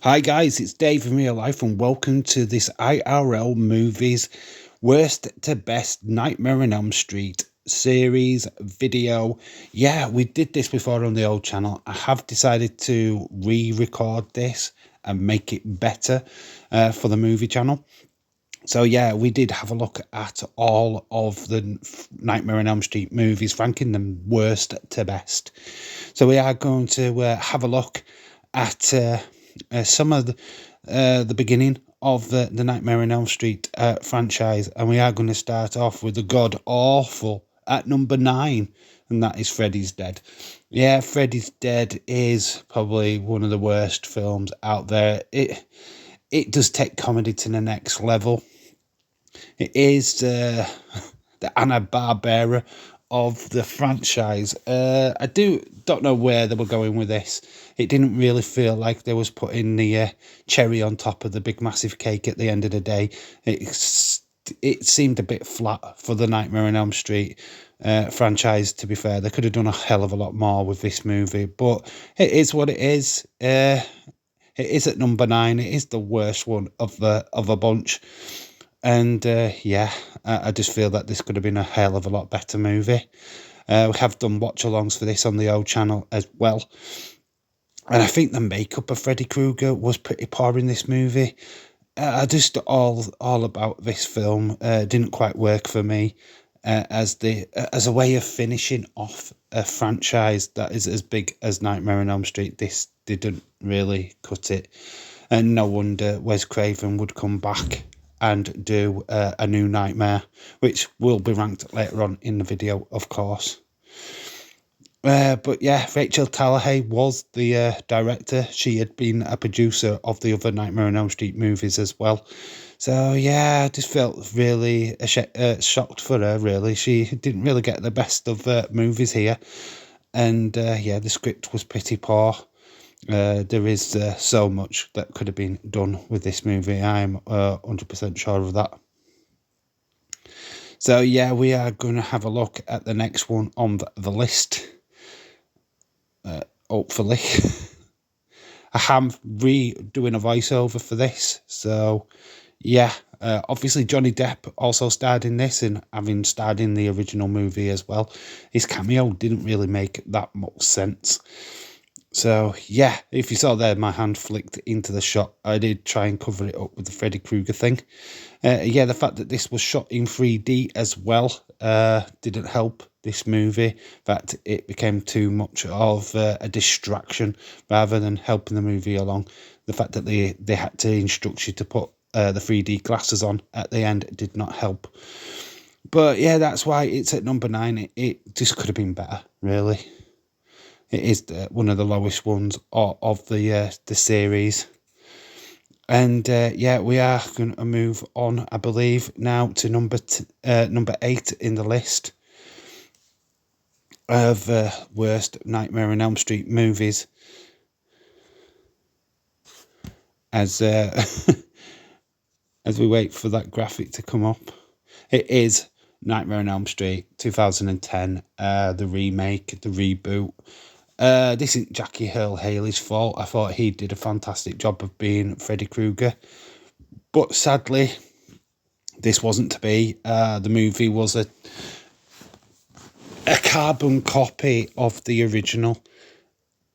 Hi guys, it's Dave in real life and welcome to this IRL Movies Worst to Best Nightmare on Elm Street series video. Yeah, we did this before on the old channel. I have decided to re-record this and make it better for the movie channel. So yeah, we did have a look at all of the Nightmare on Elm Street movies, ranking them worst to best. So we are going to have a look at some of the beginning of the Nightmare on Elm Street franchise, and we are going to start off with the god awful at number 9, and that is Freddys Dead. Yeah, Freddys Dead is probably one of the worst films out there. It does take comedy to the next level. It is the Hanna-Barbera of the franchise. I don't know where they were going with this. It didn't really feel like they was putting the cherry on top of the big massive cake at the end of the day. It seemed a bit flat for the Nightmare on Elm Street franchise, to be fair. They could have done a hell of a lot more with this movie, but it is what it is. It is at number 9. It is the worst one of a bunch. And yeah, I just feel that this could have been a hell of a lot better movie. We have done watch-alongs for this on the old channel as well. And I think the makeup of Freddy Krueger was pretty poor in this movie. Just all about this film didn't quite work for me as a way of finishing off a franchise that is as big as Nightmare on Elm Street. This didn't really cut it. And no wonder Wes Craven would come back and do a new Nightmare, which will be ranked later on in the video, of course. But yeah, Rachel Tallahay was the director. She had been a producer of the other Nightmare on Elm Street movies as well. So yeah, I just felt really shocked for her, really. She didn't really get the best of movies here. And yeah, the script was pretty poor. There is so much that could have been done with this movie. I'm 100% sure of that. So yeah, we are going to have a look at the next one on the list. Hopefully. I am redoing a voiceover for this. So yeah, obviously Johnny Depp also starred in this, and having starred in the original movie as well. His cameo didn't really make that much sense. So yeah, if you saw there, my hand flicked into the shot. I did try and cover it up with the Freddy Krueger thing. Yeah, the fact that this was shot in 3D as well didn't help this movie. In fact, it became too much of a distraction rather than helping the movie along. The fact that they had to instruct you to put the 3D glasses on at the end did not help. But yeah, that's why it's at number 9. It just could have been better, really. It is one of the lowest ones of the series. And yeah, we are going to move on, I believe, now to number 8 in the list of worst Nightmare on Elm Street movies. As as we wait for that graphic to come up, it is Nightmare on Elm Street 2010, the remake, the reboot. This isn't Jackie Earle Haley's fault. I thought he did a fantastic job of being Freddy Krueger. But sadly, this wasn't to be. The movie was a carbon copy of the original.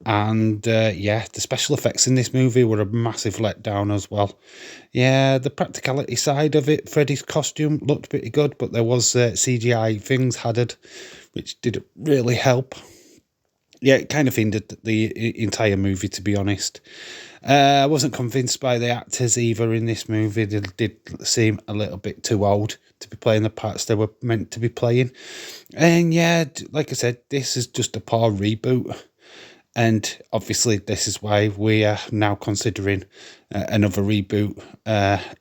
And yeah, the special effects in this movie were a massive letdown as well. Yeah, the practicality side of it, Freddy's costume looked pretty good, but there was CGI things added, which didn't really help. Yeah, it kind of hindered the entire movie, to be honest. I wasn't convinced by the actors either in this movie. They did seem a little bit too old to be playing the parts they were meant to be playing. And yeah, like I said, this is just a poor reboot. And obviously, this is why we are now considering another reboot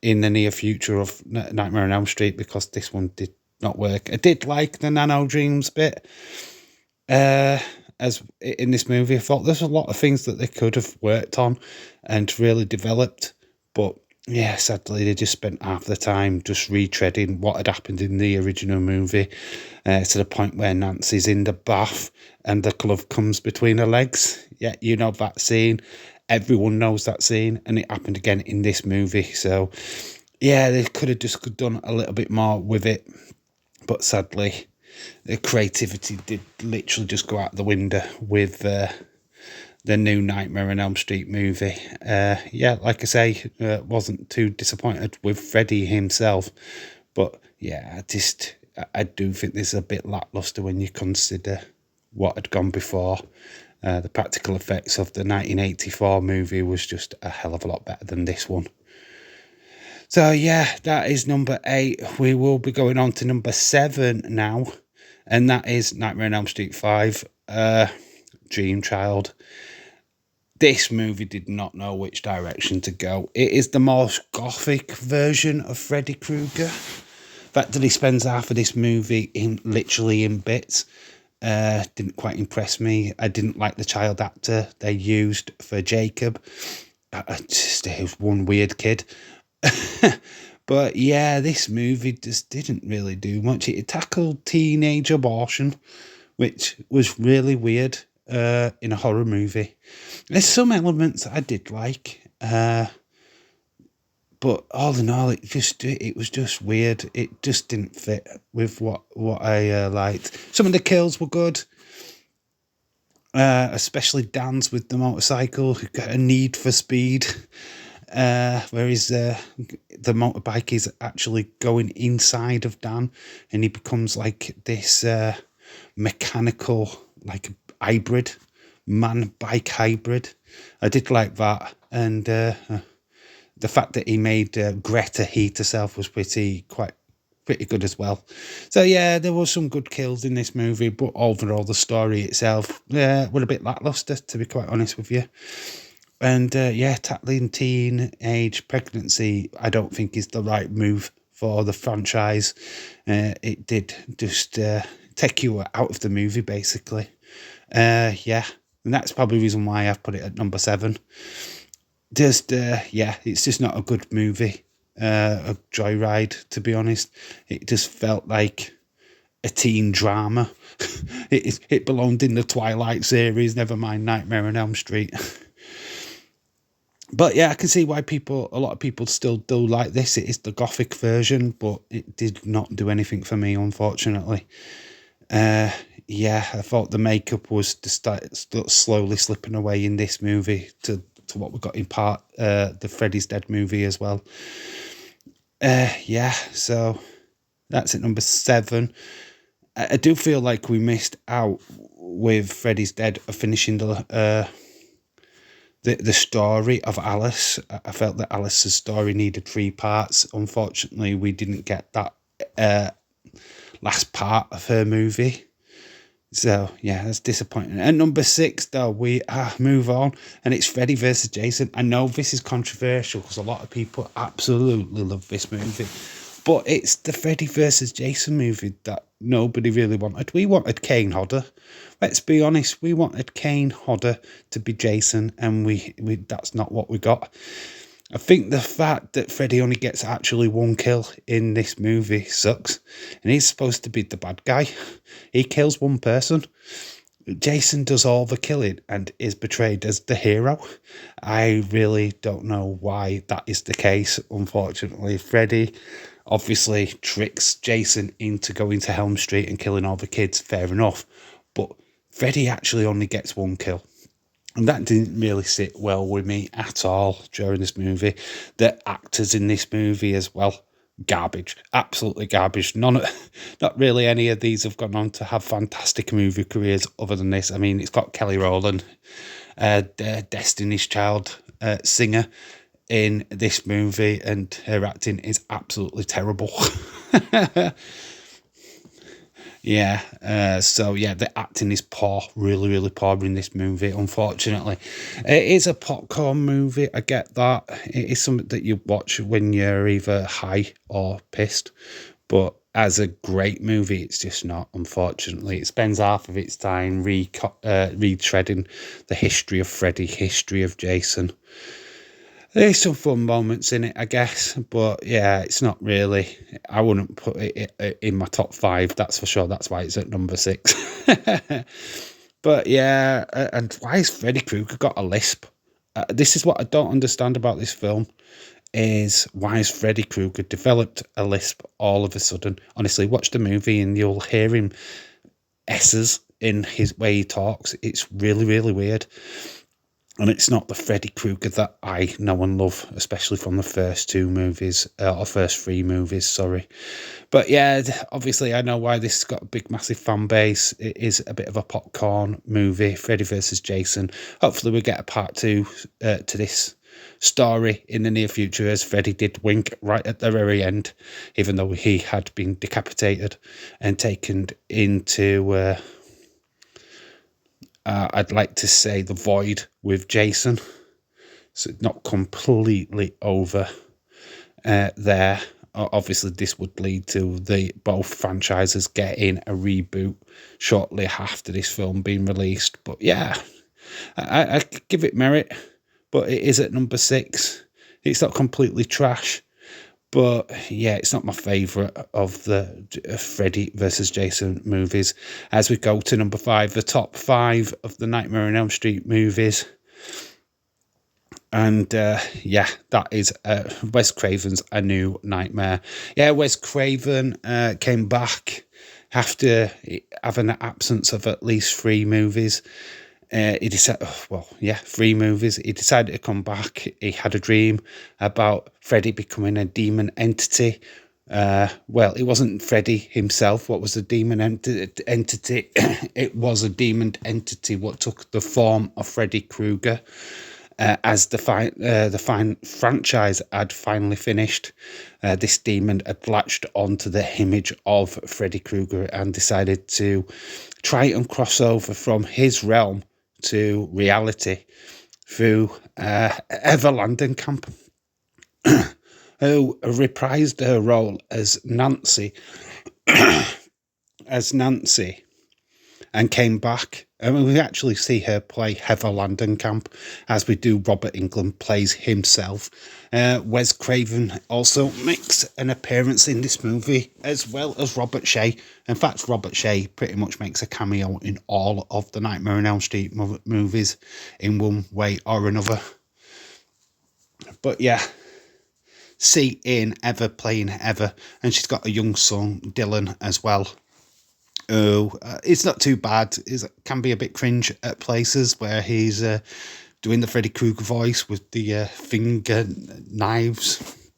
in the near future of Nightmare on Elm Street, because this one did not work. I did like the Nano Dreams bit. As in this movie, I thought there's a lot of things that they could have worked on and really developed, but yeah, sadly they just spent half the time just retreading what had happened in the original movie, to the point where Nancy's in the bath and the glove comes between her legs. Yeah, you know that scene. Everyone knows that scene, and it happened again in this movie. So, yeah, they could have just done a little bit more with it. But sadly, the creativity did literally just go out the window with the new Nightmare on Elm Street movie. Yeah, like I say, wasn't too disappointed with Freddy himself. But yeah, I do think this is a bit lackluster when you consider what had gone before. The practical effects of the 1984 movie was just a hell of a lot better than this one. So yeah, that is number 8. We will be going on to number 7 now, and that is Nightmare on Elm Street 5, Dream Child. This movie did not know which direction to go. It is the most gothic version of Freddy Krueger. The fact that he spends half of this movie literally in bits didn't quite impress me. I didn't like the child actor they used for Jacob. He was one weird kid. But yeah, this movie just didn't really do much. It tackled teenage abortion, which was really weird in a horror movie. There's some elements I did like, but all in all, it was just weird. It just didn't fit with what I liked. Some of the kills were good, especially Dan's with the motorcycle, who got a need for speed. Whereas the motorbike is actually going inside of Dan, and he becomes like this mechanical, like hybrid, man-bike hybrid. I did like that, and the fact that he made Greta heat herself was pretty good as well. So yeah, there was some good kills in this movie, but overall the story itself was a bit lackluster, to be quite honest with you. And yeah, tackling teenage pregnancy, I don't think is the right move for the franchise. It did just take you out of the movie, basically. Yeah, and that's probably the reason why I've put it at number 7. Just, yeah, it's just not a good movie. A joyride, to be honest. It just felt like a teen drama. It belonged in the Twilight series, never mind Nightmare on Elm Street. But yeah, I can see why a lot of people still do like this. It is the gothic version, but it did not do anything for me, unfortunately. Yeah, I thought the makeup was just slowly slipping away in this movie to what we got in part the Freddys Dead movie as well. Yeah, so that's at number 7. I do feel like we missed out with Freddys Dead of finishing the story of Alice. I felt that Alice's story needed 3 parts. Unfortunately, we didn't get that last part of her movie. So, yeah, that's disappointing. At number 6, though, we move on, and it's Freddy versus Jason. I know this is controversial because a lot of people absolutely love this movie, but it's the Freddy versus Jason movie that nobody really wanted. We wanted Kane Hodder. Let's be honest, we wanted Kane Hodder to be Jason, and we that's not what we got. I think the fact that Freddy only gets actually 1 kill in this movie sucks, and he's supposed to be the bad guy. He kills 1 person. Jason does all the killing and is portrayed as the hero. I really don't know why that is the case, unfortunately. Freddy obviously tricks Jason into going to Elm Street and killing all the kids, fair enough, but Freddy actually only gets 1 kill. And that didn't really sit well with me at all during this movie. The actors in this movie as well, garbage, absolutely garbage. Not really any of these have gone on to have fantastic movie careers other than this. I mean, it's got Kelly Rowland, Destiny's Child singer in this movie, and her acting is absolutely terrible. Yeah, so yeah, the acting is poor, really, really poor in this movie, unfortunately. It is a popcorn movie, I get that. It is something that you watch when you're either high or pissed, but as a great movie, it's just not, unfortunately. It spends half of its time retreading the history of Freddy, history of Jason. There's some fun moments in it, I guess, but yeah, it's not really. I wouldn't put it in my top 5, that's for sure. That's why it's at number 6. But yeah, and why has Freddy Krueger got a lisp? This is what I don't understand about this film, is why has Freddy Krueger developed a lisp all of a sudden? Honestly, watch the movie and you'll hear him S's in his way he talks. It's really, really weird. And it's not the Freddy Krueger that I know and love, especially from the first two movies, or first three movies, sorry. But yeah, obviously I know why this has got a big, massive fan base. It is a bit of a popcorn movie, Freddy versus Jason. Hopefully we get a part two to this story in the near future, as Freddy did wink right at the very end, even though he had been decapitated and taken into... I'd like to say the void with Jason, so it's not completely over there. Obviously, this would lead to both franchises getting a reboot shortly after this film being released. But yeah, I give it merit, but it is at number 6. It's not completely trash, but yeah, it's not my favourite of the Freddy versus Jason movies. As we go to number 5, the top 5 of the Nightmare on Elm Street movies. And yeah, that is Wes Craven's A New Nightmare. Yeah, Wes Craven came back after having an absence of at least 3 movies. He decided, 3 movies. He decided to come back. He had a dream about Freddy becoming a demon entity. Well, it wasn't Freddy himself. What was the demon entity? It was a demon entity what took the form of Freddy Krueger. As the franchise had finally finished, this demon had latched onto the image of Freddy Krueger and decided to try and cross over from his realm to reality through Eva Landenkamp, who reprised her role as Nancy, and came back. And we actually see her play Heather Landenkamp, as we do Robert Englund plays himself. Wes Craven also makes an appearance in this movie, as well as Robert Shea. In fact, Robert Shea pretty much makes a cameo in all of the Nightmare on Elm Street movies in one way or another. But yeah, seeing Eva playing Eva, and she's got a young son, Dylan, as well. It's not too bad. It can be a bit cringe at places where he's doing the Freddy Krueger voice with the finger knives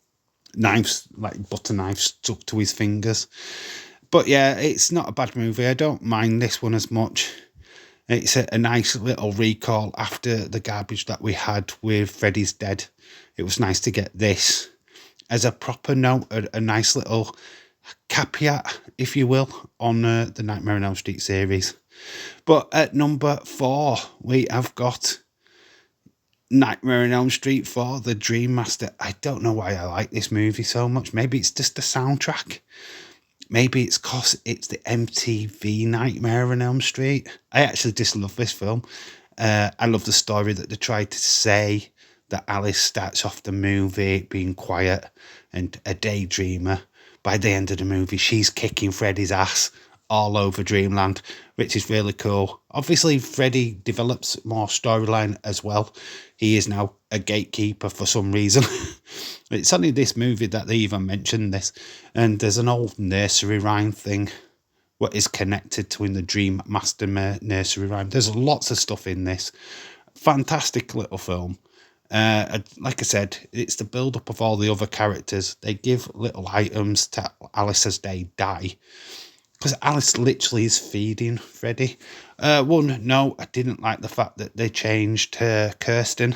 like butter knives stuck to his fingers. But yeah, it's not a bad movie. I don't mind this one as much. It's a nice little recall after the garbage that we had with Freddys Dead. It was nice to get this as a proper note, a nice little caveat, if you will, on the Nightmare on Elm Street series. But at number 4, we have got Nightmare on Elm Street 4, The Dream Master. I don't know why I like this movie so much. Maybe it's just the soundtrack. Maybe it's because it's the MTV Nightmare on Elm Street. I actually just love this film. I love the story that they tried to say, that Alice starts off the movie being quiet and a daydreamer. By the end of the movie, she's kicking Freddy's ass all over Dreamland, which is really cool. Obviously, Freddy develops more storyline as well. He is now a gatekeeper for some reason. It's only this movie that they even mentioned this. And there's an old nursery rhyme thing, what is connected to in the Dream Master nursery rhyme. There's lots of stuff in this. Fantastic little film. Like I said, it's the build-up of all the other characters. They give little items to Alice as they die, because Alice literally is feeding Freddy. No, I didn't like the fact that they changed Kirsten.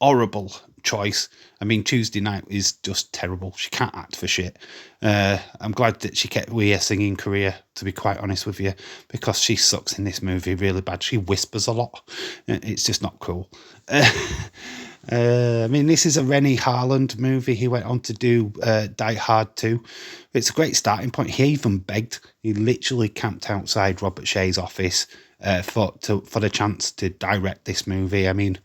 Horrible choice. I mean, Tuesday Night is just terrible. She can't act for shit. I'm glad that she kept with her singing career, to be quite honest with you, because she sucks in this movie really bad. She whispers a lot. It's just not cool. I mean, this is a Rennie Harland movie. He went on to do Die Hard 2. It's a great starting point. He even begged. He literally camped outside Robert Shea's office for the chance to direct this movie. I mean,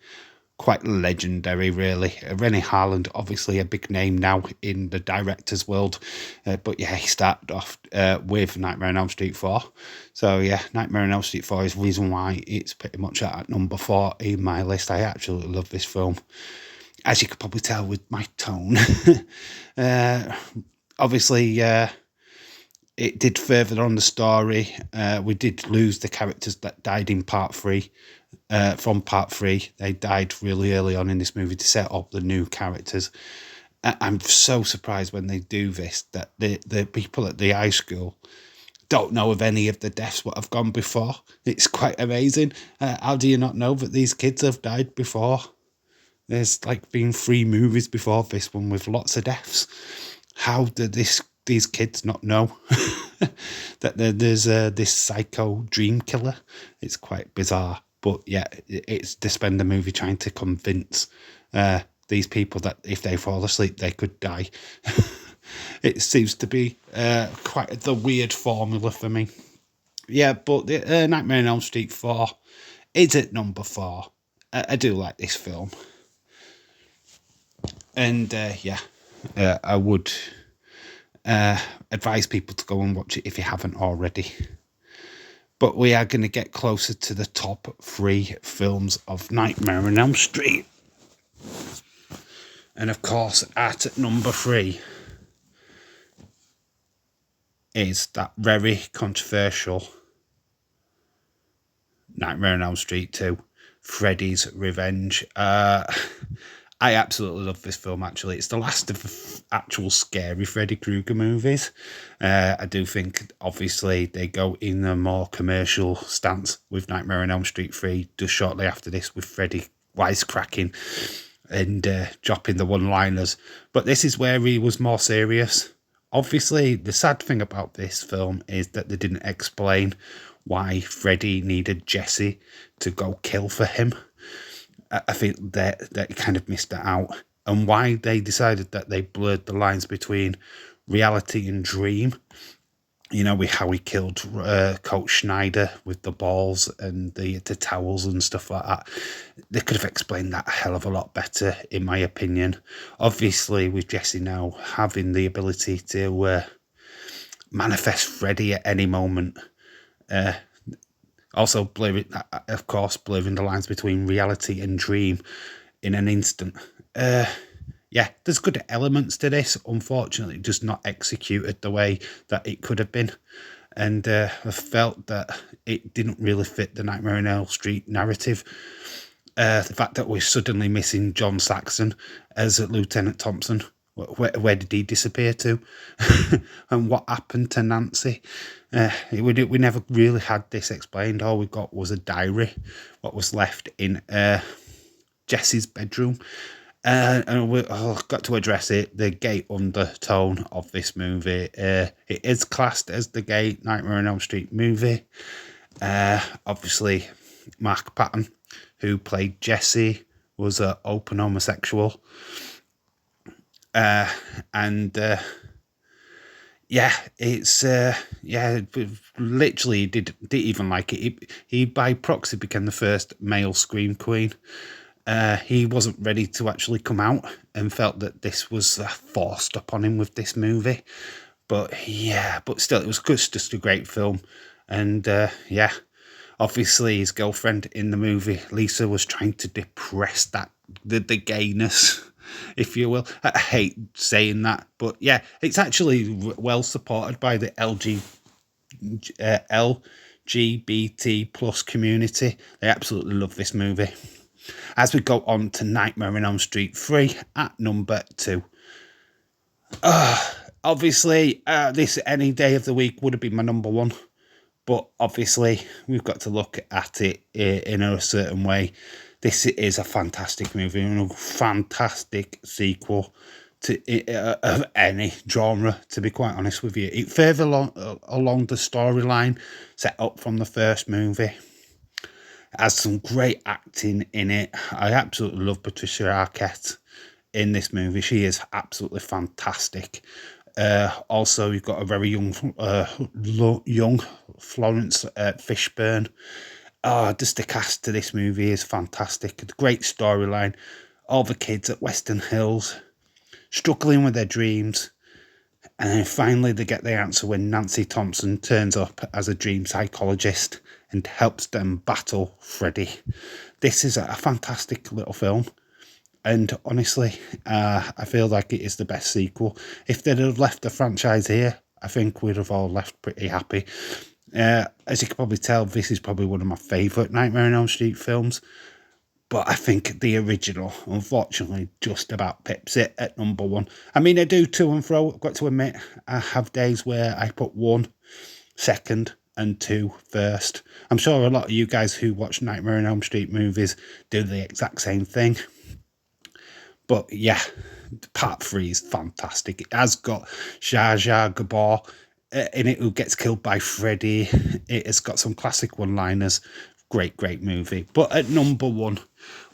quite legendary, really. Rennie Harland, obviously a big name now in the director's world, but yeah, he started off with Nightmare on Elm Street 4. So yeah, Nightmare on Elm Street 4 is the reason why it's pretty much at number 4 in my list. I absolutely love this film, as you could probably tell with my tone. Obviously, it did further on the story. We did lose the characters that died in part 3. From part 3, they died really early on in this movie to set up the new characters. I'm so surprised when they do this, that the people at the high school don't know of any of the deaths that have gone before. It's quite amazing. How do you not know that these kids have died before? There's like been 3 movies before this one with lots of deaths. How do these kids not know that there's this psycho dream killer? It's quite bizarre. But yeah, it's to spend the movie trying to convince these people that if they fall asleep, they could die. It seems to be quite the weird formula for me. Yeah, but the Nightmare on Elm Street 4 is at number 4. I do like this film. And I would advise people to go and watch it if you haven't already. But we are going to get closer to the top 3 films of Nightmare on Elm Street. And of course, at number 3 is that very controversial Nightmare on Elm Street 2, Freddys Revenge. I absolutely love this film, actually. It's the last of the actual scary Freddy Krueger movies. I do think, obviously, they go in a more commercial stance with Nightmare on Elm Street 3, just shortly after this, with Freddy wisecracking and dropping the one-liners. But this is where he was more serious. Obviously, the sad thing about this film is that they didn't explain why Freddy needed Jesse to go kill for him. I think that kind of missed that out, and why they decided that they blurred the lines between reality and dream. You know, with how he killed Coach Schneider with the balls and the towels and stuff like that. They could have explained that a hell of a lot better, in my opinion. Obviously, with Jesse now having the ability to manifest Freddy at any moment. Also, blurring the lines between reality and dream in an instant. Yeah, there's good elements to this. Unfortunately, just not executed the way that it could have been. And I felt that it didn't really fit the Nightmare on Elm Street narrative. The fact that we're suddenly missing John Saxon as Lieutenant Thompson. Where did he disappear to? And what happened to Nancy? We never really had this explained. All we got was a diary, what was left in Jesse's bedroom. And we've got to address it, the gay undertone of this movie. It is classed as the gay Nightmare on Elm Street movie. Obviously, Mark Patton, who played Jesse, was an open homosexual. Literally didn't even like it. He by proxy became the first male scream queen. He wasn't ready to actually come out and felt that this was forced upon him with this movie. But still, it was just a great film. And obviously his girlfriend in the movie, Lisa, was trying to depress the gayness, if you will. I hate saying that, but yeah, it's actually well supported by the LGBT plus community. They absolutely love this movie. As we go on to Nightmare on Elm Street 3 at number 2. Obviously, this any day of the week would have been my number 1. But obviously, we've got to look at it in a certain way. This is a fantastic movie and a fantastic sequel to of any genre, to be quite honest with you. It further along the storyline set up from the first movie. It has some great acting in it. I absolutely love Patricia Arquette in this movie. She is absolutely fantastic. Also, you've got a very young Florence Fishburne Just the cast to this movie is fantastic. The great storyline. All the kids at Western Hills struggling with their dreams. And then finally they get the answer when Nancy Thompson turns up as a dream psychologist and helps them battle Freddy. This is a fantastic little film. And honestly, I feel like it is the best sequel. If they'd have left the franchise here, I think we'd have all left pretty happy. As you can probably tell, this is probably one of my favourite Nightmare on Elm Street films. But I think the original, unfortunately, just about pips it at number one. I mean, I do to and fro. I've got to admit, I have days where I put 1 second and 2 first. I'm sure a lot of you guys who watch Nightmare on Elm Street movies do the exact same thing. But yeah, part 3 is fantastic. It has got Zsa Zsa Gabor in it, who gets killed by Freddy. It has got some classic one-liners. Great movie. But at number 1,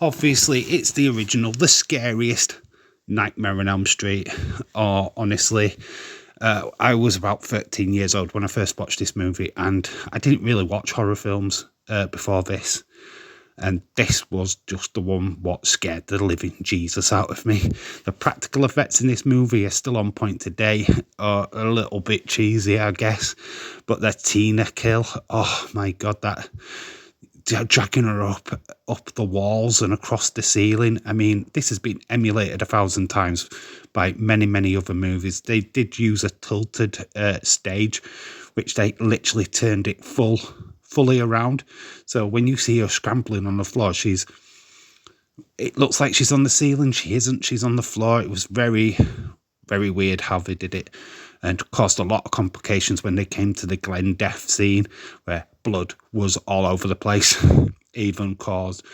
obviously, it's the original, the scariest Nightmare on Elm Street. Honestly, I was about 13 years old when I first watched this movie, and I didn't really watch horror films before this. And this was just the one what scared the living Jesus out of me. The practical effects in this movie are still on point today, or a little bit cheesy, I guess. But the Tina kill, oh my God, that dragging her up the walls and across the ceiling. I mean, this has been emulated 1,000 times by many other movies. They did use a tilted stage, which they literally turned it fully around. So when you see her scrambling on the floor, it looks like she's on the ceiling. She isn't. She's on the floor. It was very weird how they did it, and caused a lot of complications when they came to the Glen death scene, where blood was all over the place. Even caused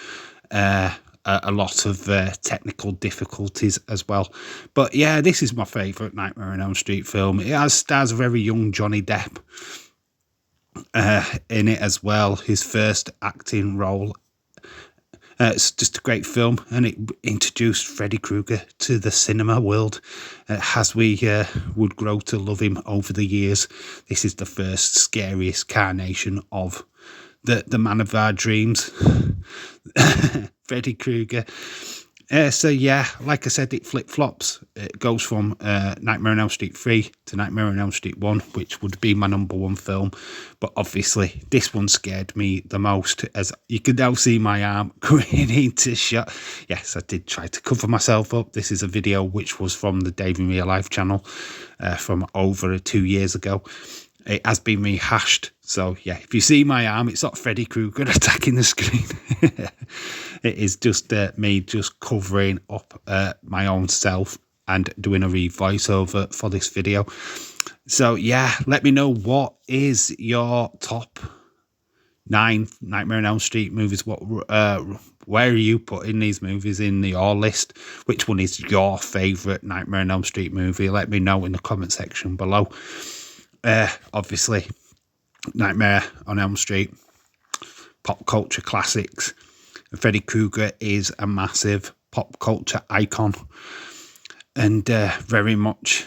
a lot of technical difficulties as well. But yeah, this is my favourite Nightmare on Elm Street film. It stars very young Johnny Depp in it as well, his first acting role. It's just a great film, and it introduced Freddy Krueger to the cinema world as we would grow to love him over the years. This is the first scariest carnation of the man of our dreams, Freddy Krueger. So yeah, like I said, it flip-flops. It goes from Nightmare on Elm Street 3 to Nightmare on Elm Street 1, which would be my number 1 film. But obviously, this one scared me the most, as you can now see my arm going into shot. Yes, I did try to cover myself up. This is a video which was from the Dave in Real Life channel from over 2 years ago. It has been rehashed. So yeah, if you see my arm, it's not Freddy Krueger attacking the screen. It is just me just covering up my own self and doing a voiceover for this video. So yeah, let me know, what is your top 9 Nightmare on Elm Street movies? Where are you putting these movies in your list? Which one is your favourite Nightmare on Elm Street movie? Let me know in the comment section below. Obviously, Nightmare on Elm Street, pop culture classics. Freddy Krueger is a massive pop culture icon, and very much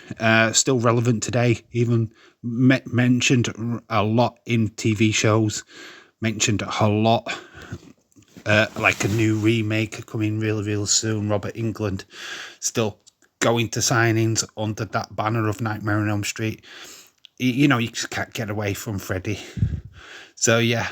still relevant today. Even mentioned a lot in TV shows, mentioned a lot, like a new remake coming really soon. Robert Englund still going to signings under that banner of Nightmare on Elm Street. You know, you just can't get away from Freddy. So yeah,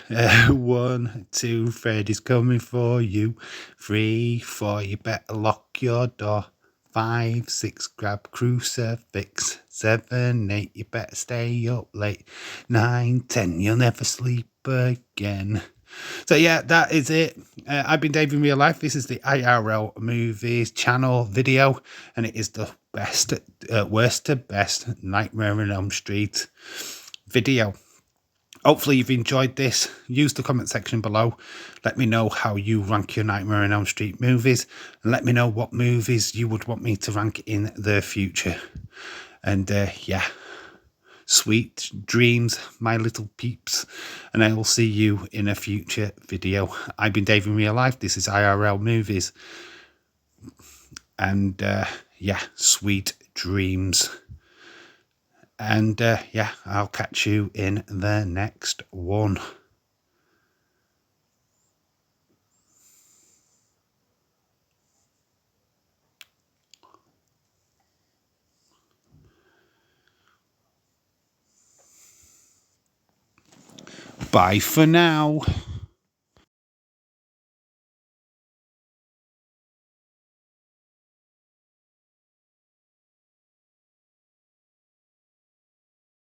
1, 2, Freddy's coming for you. 3, 4, you better lock your door. 5, 6, grab crucifix. 7, 8, you better stay up late. 9, 10, you'll never sleep again. So yeah, that is it. I've been Dave in Real Life. This is the IRL Movies channel video, and it is the best, worst to best Nightmare on Elm Street video. Hopefully you've enjoyed this. Use the comment section below. Let me know how you rank your Nightmare on Elm Street movies, and let me know what movies you would want me to rank in the future. And yeah, sweet dreams, my little peeps, and I will see you in a future video. I've been Dave in Real Life. This is IRL Movies, and yeah, sweet dreams. And yeah, I'll catch you in the next one. Bye for now.